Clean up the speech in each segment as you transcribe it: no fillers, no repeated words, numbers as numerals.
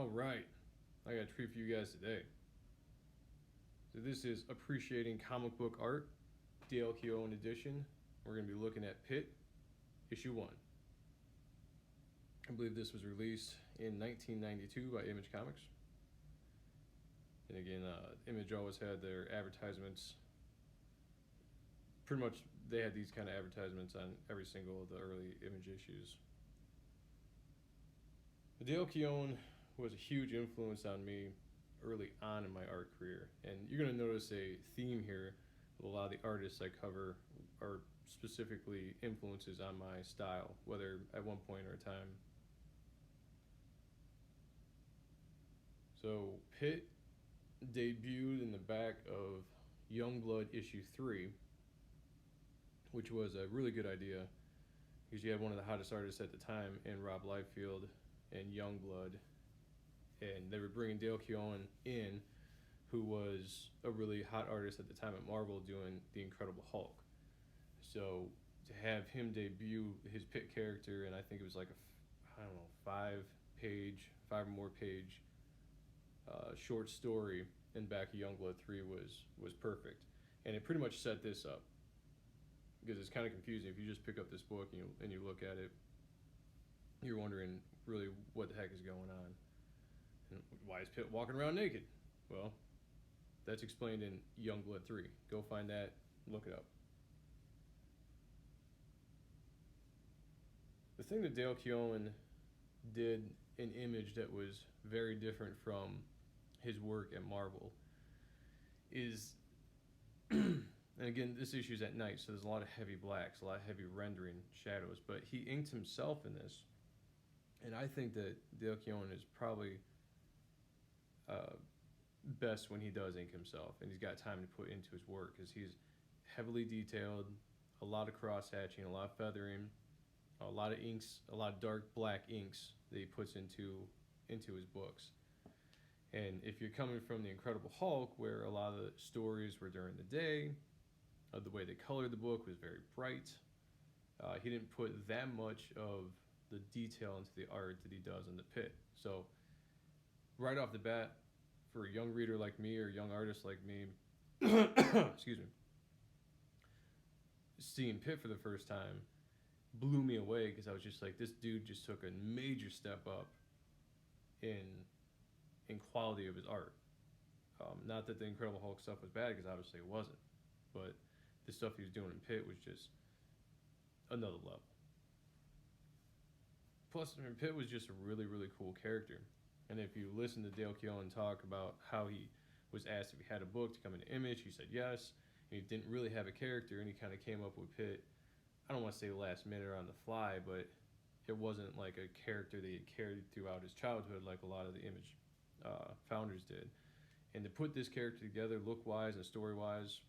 All right, I got a treat for you guys today. So this is Appreciating Comic Book Art, Dale Keown edition. We're going to be looking at Pitt, issue 1. I believe this was released in 1992 by Image Comics. And again, Image always had their advertisements. Pretty much, they had these kind of advertisements on every single of the early Image issues. Dale Keown was a huge influence on me early on in my art career, and you're going to notice a theme here of a lot of the artists I cover are specifically influences on my style, whether at one point or a time. So Pitt debuted in the back of Youngblood issue 3, which was a really good idea because you had one of the hottest artists at the time in Rob Liefeld and Youngblood, and they were bringing Dale Keown in, who was a really hot artist at the time at Marvel doing The Incredible Hulk. So to have him debut his Pitt character, and I think it was like five or more page short story in back of Youngblood 3 was perfect. And it pretty much set this up, because it's kind of confusing if you just pick up this book and you look at it. You're wondering really what the heck is going on. And why is Pitt walking around naked? Well, that's explained in Youngblood 3. Go find that, look it up. The thing that Dale Keown did in Image that was very different from his work at Marvel is, and again, this issue's at night, so there's a lot of heavy blacks, a lot of heavy rendering shadows, but he inked himself in this. And I think that Dale Keown is probably best when he does ink himself, and he's got time to put into his work, because he's heavily detailed, a lot of cross-hatching, a lot of feathering, a lot of inks, a lot of dark black inks that he puts into his books. And if you're coming from The Incredible Hulk, where a lot of the stories were during the day, the way they colored the book was very bright. He didn't put that much of the detail into the art that he does in the Pitt. So right off the bat, for a young reader like me or a young artist like me, excuse me, seeing Pitt for the first time blew me away, because I was just like, this dude just took a major step up in quality of his art. Not that the Incredible Hulk stuff was bad, because obviously it wasn't, but the stuff he was doing in Pitt was just another level. Plus, I mean, Pitt was just a really, really cool character. And if you listen to Dale Keown talk about how he was asked if he had a book to come into Image, he said yes. And he didn't really have a character, and he kind of came up with Pitt, I don't want to say last minute or on the fly, but it wasn't like a character that he had carried throughout his childhood like a lot of the Image founders did. And to put this character together look-wise and story-wise,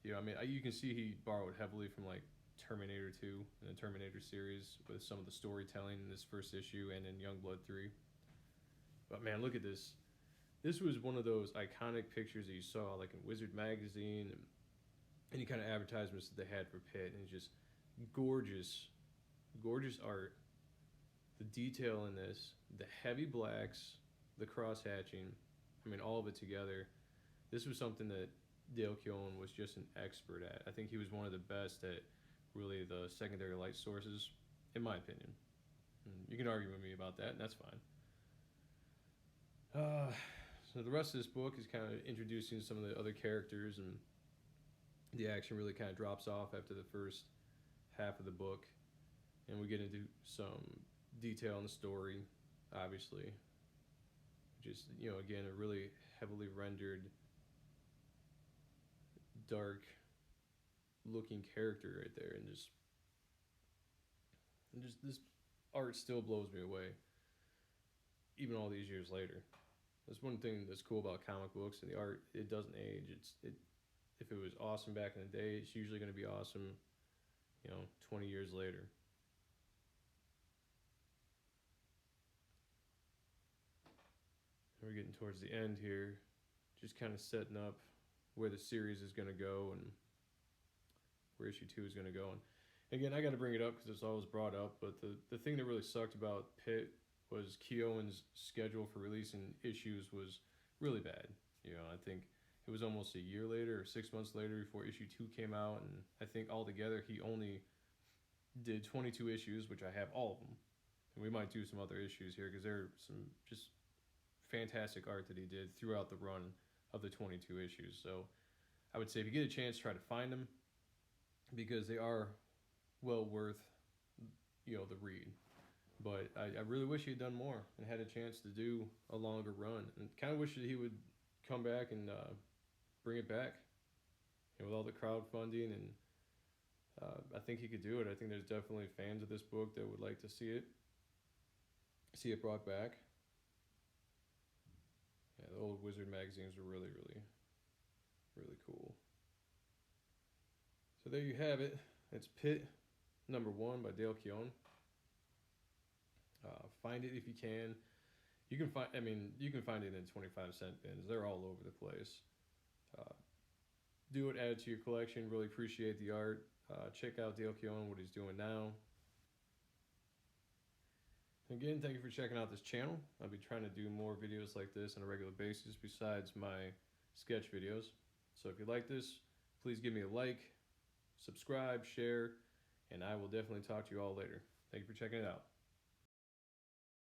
I mean, you can see he borrowed heavily from like Terminator 2 and the Terminator series with some of the storytelling in this first issue and in Youngblood 3. But man, look at this. This was one of those iconic pictures that you saw like in Wizard magazine and any kind of advertisements that they had for Pitt, and it's just gorgeous, gorgeous art. The detail in this, the heavy blacks, the cross-hatching, I mean, all of it together. This was something that Dale Keown was just an expert at. I think he was one of the best at really the secondary light sources, in my opinion. And you can argue with me about that, and that's fine. So the rest of this book is kind of introducing some of the other characters, and the action really kind of drops off after the first half of the book, and we get into some detail in the story, obviously. Just, again, a really heavily rendered, dark looking character right there, and just this art still blows me away, even all these years later. That's one thing that's cool about comic books and the art. It doesn't age. If it was awesome back in the day, it's usually going to be awesome 20 years later. And we're getting towards the end here, just kind of setting up where the series is going to go and where issue 2 is going to go. And again, I got to bring it up because it's always brought up, but the thing that really sucked about Pitt was Keown's schedule for releasing issues was really bad. You know, I think it was almost a year later or 6 months later before issue 2 came out, and I think altogether he only did 22 issues, which I have all of them. And we might do some other issues here because there are some just fantastic art that he did throughout the run of the 22 issues. So I would say if you get a chance, try to find them because they are well worth, you know, the read. But I really wish he had done more and had a chance to do a longer run, and kind of wish that he would come back and bring it back, you know, with all the crowdfunding, and I think he could do it. I think there's definitely fans of this book that would like to see it brought back. Yeah, the old Wizard magazines were really, really, really cool. So there you have it. It's Pitt #1 by Dale Keown. Find it if you can. You can find. I mean, you can find it in 25-cent bins. They're all over the place. Do it. Add it to your collection. Really appreciate the art. Check out Dale Keown, what he's doing now. Again, thank you for checking out this channel. I'll be trying to do more videos like this on a regular basis besides my sketch videos. So if you like this, please give me a like, subscribe, share, and I will definitely talk to you all later. Thank you for checking it out.